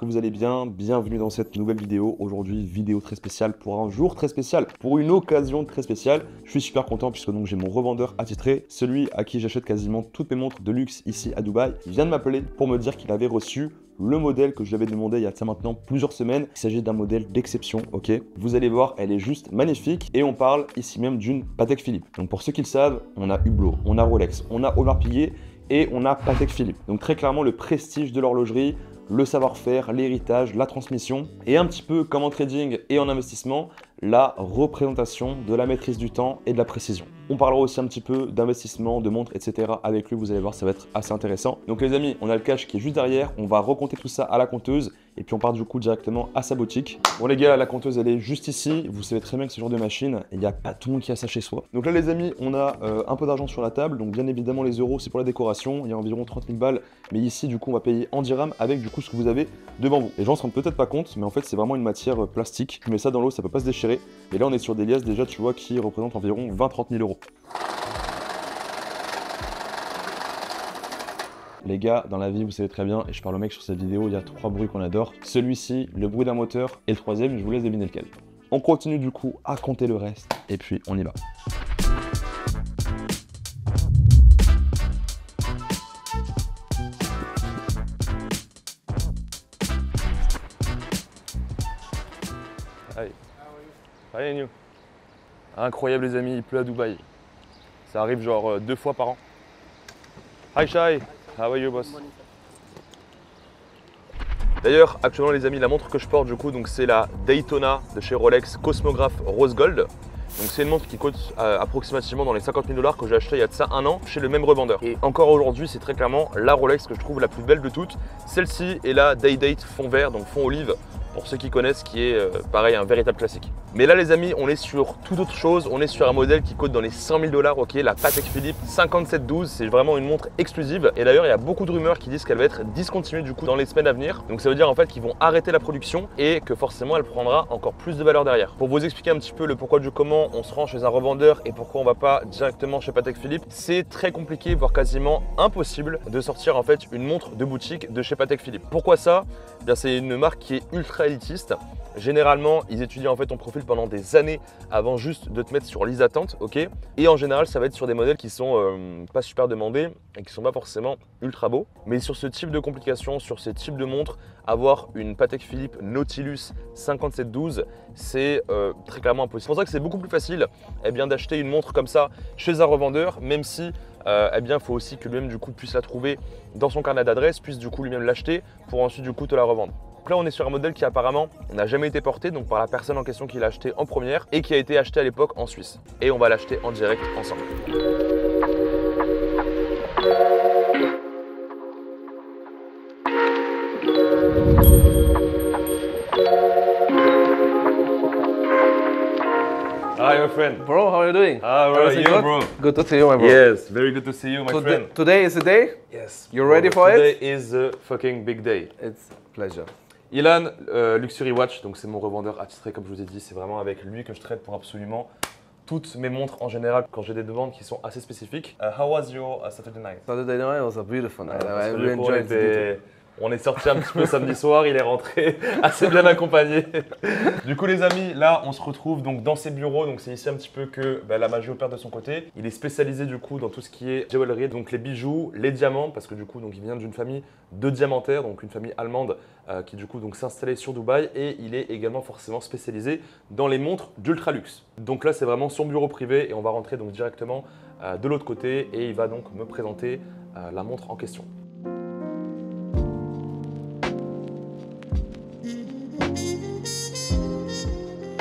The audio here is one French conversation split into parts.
vous allez bien. Bienvenue dans cette nouvelle vidéo. Aujourd'hui, vidéo très spéciale pour un jour très spécial, pour une occasion très spéciale. Je suis super content puisque donc j'ai mon revendeur attitré, celui à qui j'achète quasiment toutes mes montres de luxe ici à Dubaï. Il vient de m'appeler pour me dire qu'il avait reçu le modèle que je lui avais demandé il y a de ça maintenant plusieurs semaines. Il s'agit d'un modèle d'exception, ok? Vous allez voir, elle est juste magnifique et on parle ici même d'une Patek Philippe. Donc pour ceux qui le savent, on a Hublot, on a Rolex, on a Audemars Piguet et on a Patek Philippe. Donc très clairement le prestige de l'horlogerie, le savoir-faire, l'héritage, la transmission et un petit peu comme en trading et en investissement, la représentation de la maîtrise du temps et de la précision. On parlera aussi un petit peu d'investissement, de montres, etc. avec lui, vous allez voir, ça va être assez intéressant. Donc les amis, on a le cash qui est juste derrière, on va recompter tout ça à la compteuse et puis on part du coup directement à sa boutique. Bon les gars, la compteuse elle est juste ici, vous savez très bien que ce genre de machine, il n'y a pas tout le monde qui a ça chez soi. Donc là les amis, on a un peu d'argent sur la table, donc bien évidemment les euros c'est pour la décoration, il y a environ 30 000 balles, mais ici du coup on va payer en dirhams avec du coup ce que vous avez devant vous. Les gens se rendent peut-être pas compte, mais en fait c'est vraiment une matière plastique, je mets ça dans l'eau, ça peut pas se déchirer. Et là on est sur des liasses déjà tu vois qui représentent environ 20-30 000 euros. Les gars, dans la vie, vous savez très bien, et je parle au mec sur cette vidéo, il y a 3 bruits qu'on adore. Celui-ci, le bruit d'un moteur, et le troisième, je vous laisse deviner lequel. On continue du coup à compter le reste, et puis on y va. Allez. Allez, New. Incroyable les amis, il pleut à Dubaï. Ça arrive genre 2 fois par an. Hi Shai, how are you boss? D'ailleurs, actuellement les amis, la montre que je porte du coup, donc c'est la Daytona de chez Rolex Cosmograph Rose Gold. Donc c'est une montre qui coûte approximativement dans les 50 000 $ que j'ai acheté il y a de ça un an chez le même revendeur. Et encore aujourd'hui, c'est très clairement la Rolex que je trouve la plus belle de toutes. Celle-ci est la Day-Date fond vert, donc fond olive. Pour ceux qui connaissent, qui est pareil, un véritable classique. Mais là les amis, on est sur toute autre chose, on est sur un modèle qui coûte dans les 100 000 $, ok, la Patek Philippe 5712, c'est vraiment une montre exclusive. Et d'ailleurs, il y a beaucoup de rumeurs qui disent qu'elle va être discontinuée du coup dans les semaines à venir. Donc ça veut dire en fait qu'ils vont arrêter la production et que forcément elle prendra encore plus de valeur derrière. Pour vous expliquer un petit peu le pourquoi du comment on se rend chez un revendeur et pourquoi on va pas directement chez Patek Philippe, c'est très compliqué, voire quasiment impossible de sortir en fait une montre de boutique de chez Patek Philippe. Pourquoi ça? Bien, c'est une marque qui est ultra élitiste. Généralement, ils étudient en fait ton profil pendant des années avant juste de te mettre sur liste d'attente, ok? Et en général, ça va être sur des modèles qui sont pas super demandés et qui sont pas forcément ultra beaux. Mais sur ce type de complications, sur ce type de montre, avoir une Patek Philippe Nautilus 5712, c'est très clairement impossible. C'est pour ça que c'est beaucoup plus facile d'acheter une montre comme ça chez un revendeur, même si il faut aussi que lui-même du coup puisse la trouver dans son carnet d'adresse, puisse du coup lui-même l'acheter pour ensuite du coup te la revendre. Donc là on est sur un modèle qui apparemment n'a jamais été porté donc par la personne en question qui l'a acheté en première et qui a été acheté à l'époque en Suisse. Et on va l'acheter en direct ensemble. Hi, my friend. Bro, how are you doing? How are you, bro? Good to see you, my bro. Yes, very good to see you, my friend. Today is the day? Yes. You ready for Today it? is the fucking big day. It's a pleasure. Ilan, Luxury Watch, donc c'est mon revendeur attitré comme je vous ai dit, c'est vraiment avec lui que je traite pour absolument toutes mes montres en général quand j'ai des demandes qui sont assez spécifiques. How was your Saturday night? Saturday night was a beautiful night. Parce I que really du coup, enjoyed it. on est sorti un petit peu samedi soir, il est rentré assez bien accompagné. Du coup les amis, là on se retrouve donc dans ses bureaux, donc c'est ici un petit peu que la magie opère de son côté. Il est spécialisé du coup dans tout ce qui est jewelry, donc les bijoux, les diamants, parce que du coup donc il vient d'une famille de diamantaires, donc une famille allemande qui du coup donc s'installait sur Dubaï et il est également forcément spécialisé dans les montres d'ultra luxe. Donc là c'est vraiment son bureau privé et on va rentrer donc directement de l'autre côté et il va donc me présenter la montre en question.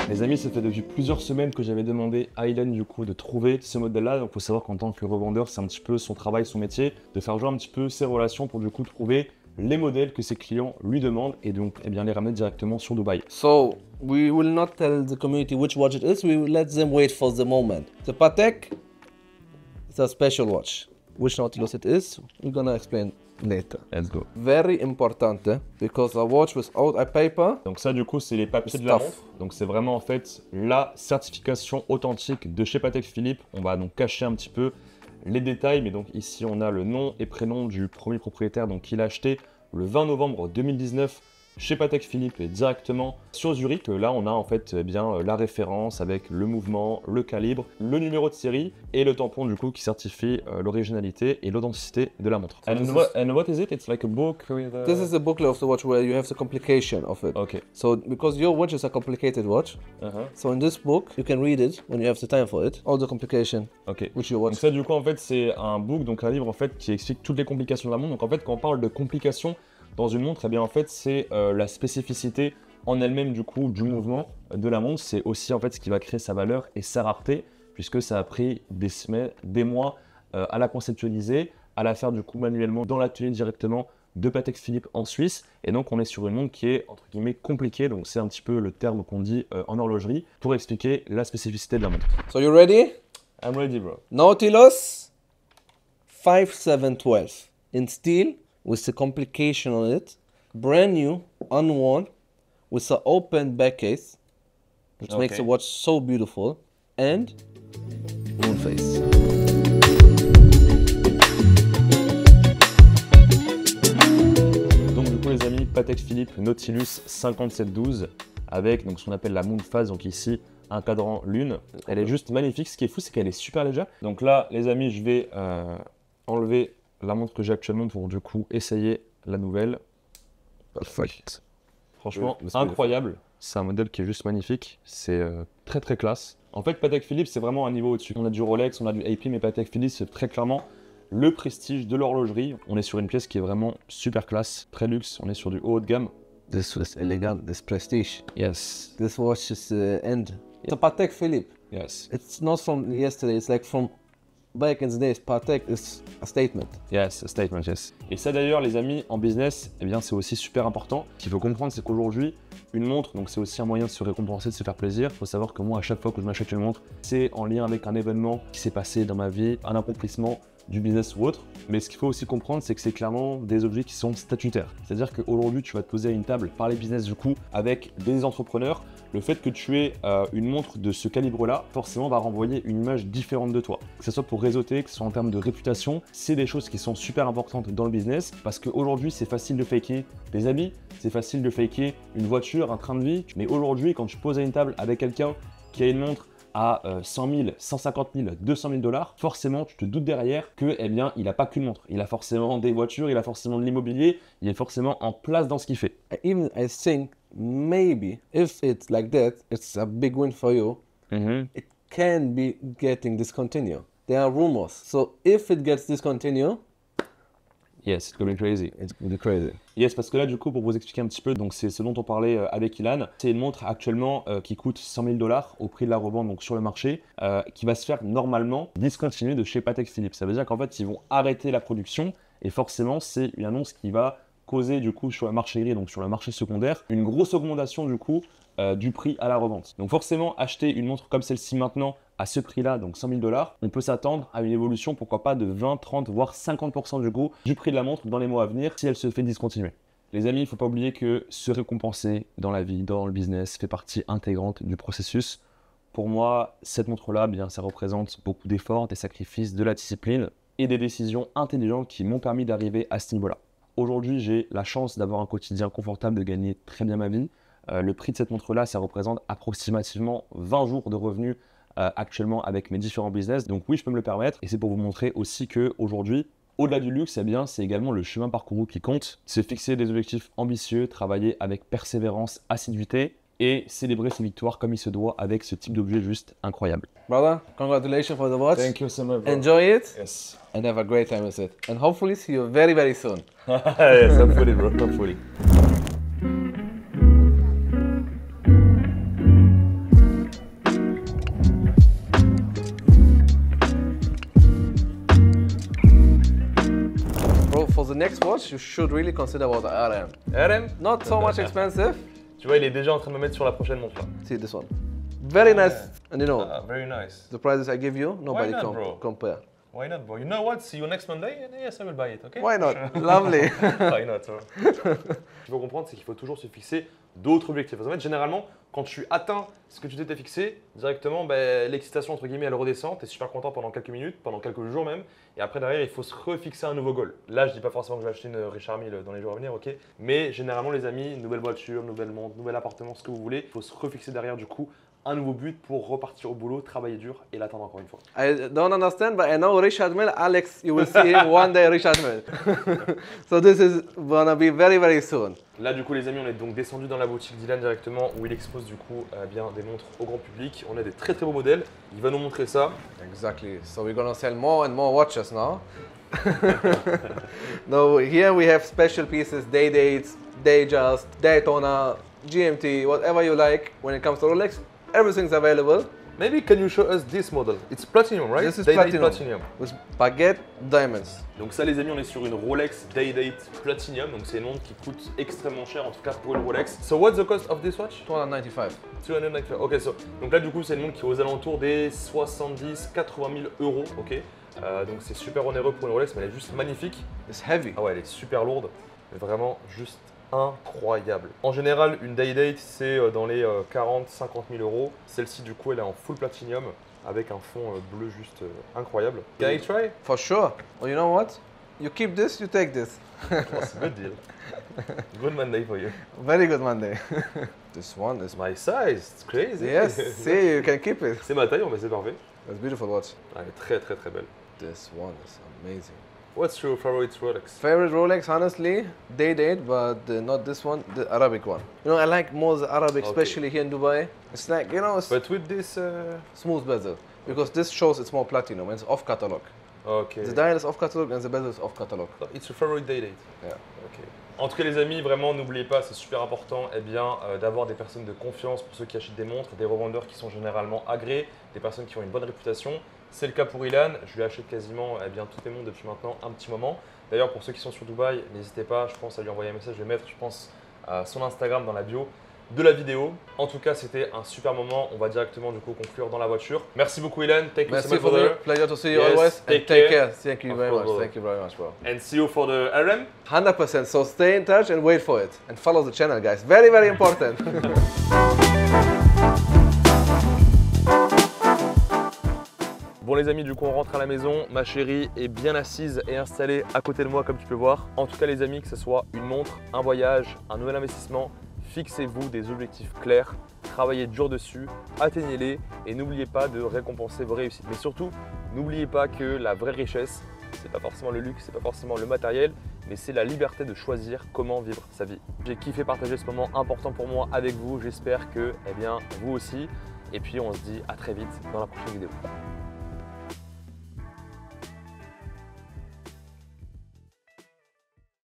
Les amis, ça fait depuis plusieurs semaines que j'avais demandé à Ilan du coup de trouver ce modèle-là. Donc il faut savoir qu'en tant que revendeur, c'est un petit peu son travail, son métier, de faire jouer un petit peu ses relations pour du coup trouver les modèles que ses clients lui demandent et donc les ramener directement sur Dubaï. So, we will not tell the community which watch it is, we will let them wait for the moment. The Patek is a special watch. Which Nautilus it is, we're gonna explain later. Let's go. Very important, because a watch without a paper. Donc ça du coup c'est les papiers de la montre. Donc c'est vraiment en fait la certification authentique de chez Patek Philippe. On va donc cacher un petit peu les détails, mais donc ici on a le nom et prénom du premier propriétaire donc qui l'a acheté le 20 novembre 2019 chez Patek Philippe et directement sur Zurich. Là, on a en fait bien la référence avec le mouvement, le calibre, le numéro de série et le tampon du coup qui certifie l'originalité et l'authenticité de la montre. And what is it? It's like a book with a... This is the booklet of the watch where you have the complication of it. Okay. So because your watch is a complicated watch, so in this book you can read it when you have the time for it. All the complication. Ok. Which your watch. Donc ça du coup en fait c'est un book, donc un livre en fait qui explique toutes les complications de la montre. Donc en fait quand on parle de complications dans une montre, eh bien en fait c'est la spécificité en elle-même du coup du mouvement de la montre. C'est aussi en fait ce qui va créer sa valeur et sa rareté, puisque ça a pris des semaines, des mois à la conceptualiser, à la faire du coup manuellement dans l'atelier directement de Patek Philippe en Suisse. Et donc on est sur une montre qui est entre guillemets compliquée, donc c'est un petit peu le terme qu'on dit en horlogerie pour expliquer la spécificité de la montre. So you ready? I'm ready, bro. Nautilus 5712 in steel with the complication on it, brand new, unworn, with an open back case, which makes the watch so beautiful, and moon face. Donc du coup les amis, Patek Philippe Nautilus 5712 avec donc ce qu'on appelle la moon phase, donc ici un cadran lune. Elle est juste magnifique. Ce qui est fou, c'est qu'elle est super légère. Donc là, les amis, je vais enlever la montre que j'ai actuellement pour du coup essayer la nouvelle. Perfect. Franchement, incroyable. C'est un modèle qui est juste magnifique. C'est très très classe. En fait, Patek Philippe, c'est vraiment un niveau au-dessus. On a du Rolex, on a du AP, mais Patek Philippe, c'est très clairement le prestige de l'horlogerie. On est sur une pièce qui est vraiment super classe, très luxe. On est sur du haut de gamme. This was elegant, this prestige. Yes. This watch is end. It's a Patek Philippe. Yes. It's not from yesterday, it's like from back in the days. Patek is a statement. Yes, a statement, yes. Et ça d'ailleurs, les amis, en business, eh bien, c'est aussi super important. Ce qu'il faut comprendre, c'est qu'aujourd'hui, une montre, donc c'est aussi un moyen de se récompenser, de se faire plaisir. Il faut savoir que moi, à chaque fois que je m'achète une montre, c'est en lien avec un événement qui s'est passé dans ma vie, un accomplissement du business ou autre. Mais ce qu'il faut aussi comprendre, c'est que c'est clairement des objets qui sont statutaires. C'est-à-dire qu'aujourd'hui, tu vas te poser à une table, parler business du coup, avec des entrepreneurs. Le fait que tu aies une montre de ce calibre-là, forcément, va renvoyer une image différente de toi. Que ce soit pour réseauter, que ce soit en termes de réputation, c'est des choses qui sont super importantes dans le business parce qu'aujourd'hui, c'est facile de faker des habits, c'est facile de faker une voiture, un train de vie. Mais aujourd'hui, quand tu poses à une table avec quelqu'un qui a une montre à 100 000, 150 000, 200 000 $, forcément, tu te doutes derrière que, eh bien, il n'a pas qu'une montre. Il a forcément des voitures, il a forcément de l'immobilier, il est forcément en place dans ce qu'il fait. Even I think maybe if it's like that, it's a big win for you. It can be getting discontinued. There are rumors. So if it gets discontinued, yes, it's going to be crazy. It's going to be crazy. Yes, parce que là, du coup, pour vous expliquer un petit peu, donc c'est ce dont on parlait avec Ilan. C'est une montre actuellement qui coûte 100 000 $ au prix de la revente donc sur le marché, qui va se faire normalement discontinuer de chez Patek Philippe. Ça veut dire qu'en fait, ils vont arrêter la production et forcément, c'est une annonce qui va causer du coup sur le marché gris, donc sur le marché secondaire, une grosse augmentation du coup du prix à la revente. Donc forcément, acheter une montre comme celle-ci maintenant à ce prix-là, donc 100 000 $, on peut s'attendre à une évolution, pourquoi pas, de 20, 30, voire 50% du coup du prix de la montre dans les mois à venir si elle se fait discontinuer. Les amis, il ne faut pas oublier que se récompenser dans la vie, dans le business, fait partie intégrante du processus. Pour moi, cette montre-là, bien, ça représente beaucoup d'efforts, des sacrifices, de la discipline et des décisions intelligentes qui m'ont permis d'arriver à ce niveau-là. Aujourd'hui, j'ai la chance d'avoir un quotidien confortable, de gagner très bien ma vie. Le prix de cette montre-là, ça représente approximativement 20 jours de revenus actuellement avec mes différents business. Donc oui, je peux me le permettre. Et c'est pour vous montrer aussi qu'aujourd'hui, au-delà du luxe, eh bien, c'est également le chemin parcouru qui compte. Se fixer des objectifs ambitieux, travailler avec persévérance, assiduité et célébrer ses victoires comme il se doit avec ce type d'objet juste incroyable. Brother, congratulations for the watch. Thank you so much, bro. Enjoy it. Yes. And have a great time with it. And hopefully see you very, very soon. Yes, hopefully, bro. Hopefully. Bro, for the next watch, you should really consider about the RM. RM? Not so much expensive. Tu vois, il est déjà en train de me mettre sur la prochaine montre là. See this one. Very nice. And you know, Very nice. the prices I give you, nobody not, bro? compare. Why not, bro? You know what? See you next Monday and yes, I will buy it, okay? Why not? Lovely. Why not? Ce qu'il faut comprendre, c'est qu'il faut toujours se fixer d'autres objectifs. En fait, généralement, quand tu atteins ce que tu t'étais fixé, directement, l'excitation, entre guillemets, elle redescend. Tu es super content pendant quelques minutes, pendant quelques jours même. Et après, derrière, il faut se refixer un nouveau goal. Là, je dis pas forcément que je vais acheter une Richard Mille dans les jours à venir, ok? Mais généralement, les amis, nouvelle voiture, nouvelle montre, nouvel appartement, ce que vous voulez, il faut se refixer derrière, du coup, un nouveau but pour repartir au boulot, travailler dur et l'atteindre encore une fois. I don't understand, but I know Richard Mille. Alex, you will see him one day, Richard Mille. So this is gonna be very, very soon. Là, du coup, les amis, on est donc descendu dans la boutique d'Ilan directement où il expose du coup bien des montres au grand public. On a des très très beaux modèles. Il va nous montrer ça. Exactly. So we're gonna sell more and more watches now. Now here we have special pieces, day dates, Datejust, Daytona, GMT, whatever you like. When it comes to Rolex, everything's available. Maybe can you show us this model? It's platinum, right? This is Day-Date platinum. With baguette diamonds. Donc ça, les amis, on est sur une Rolex Day-Date Platinum. Donc c'est une montre qui coûte extrêmement cher, en tout cas pour une Rolex. So what's the cost of this watch? 295. 295. Ok, so donc là du coup c'est une montre qui est aux alentours des 70-80 000 euros. Ok. Donc c'est super onéreux pour une Rolex, mais elle est juste magnifique. It's heavy. Ah ouais, elle est super lourde, mais vraiment juste incroyable. En général, une Day-Date, c'est dans les 40-50 000 euros. Celle-ci, du coup, elle est en full platinum avec un fond bleu juste incroyable. Can I try? For sure. Well, you know what? You keep this, you take this. Oh, c'est good deal. Good Monday for you. Very good Monday. This one is My size, it's crazy. Yes, see, you can keep it. C'est ma taille, mais c'est parfait. It's beautiful watch. Elle est très très très belle. This one is amazing. What's your favorite Rolex? Favorite Rolex, honestly, Day-Date, but not this one, the Arabic one. You know, I like more the Arabic, Okay. especially here in Dubai. It's like, you know, it's But with this... smooth bezel. Because this shows it's more platinum and it's off catalog. Ok. The dial is off catalog and the bezel is off catalog. It's your favorite Day-Date? Yeah. Ok. En tout cas les amis, vraiment n'oubliez pas, c'est super important d'avoir des personnes de confiance pour ceux qui achètent des montres, des revendeurs qui sont généralement agréés, des personnes qui ont une bonne réputation. C'est le cas pour Ilan, je lui achète quasiment toutes les montres depuis maintenant un petit moment. D'ailleurs pour ceux qui sont sur Dubaï, n'hésitez pas, je pense à lui envoyer un message, je vais mettre je pense son Instagram dans la bio de la vidéo. En tout cas c'était un super moment, on va directement du coup conclure dans la voiture. Merci beaucoup Ilan, thank you so Merci much for brother. the pleasure to see you Yes, always and take take care. care. Thank you Of very course, much. brother. Thank you very much, bro. And see you for the RM. 100%. So stay in touch and wait for it. And follow the channel, guys. Very, very important. Bon les amis, du coup on rentre à la maison, ma chérie est bien assise et installée à côté de moi comme tu peux voir. En tout cas les amis, que ce soit une montre, un voyage, un nouvel investissement, fixez-vous des objectifs clairs, travaillez dur dessus, atteignez-les et n'oubliez pas de récompenser vos réussites. Mais surtout, n'oubliez pas que la vraie richesse, c'est pas forcément le luxe, c'est pas forcément le matériel, mais c'est la liberté de choisir comment vivre sa vie. J'ai kiffé partager ce moment important pour moi avec vous, j'espère que vous aussi. Et puis on se dit à très vite dans la prochaine vidéo.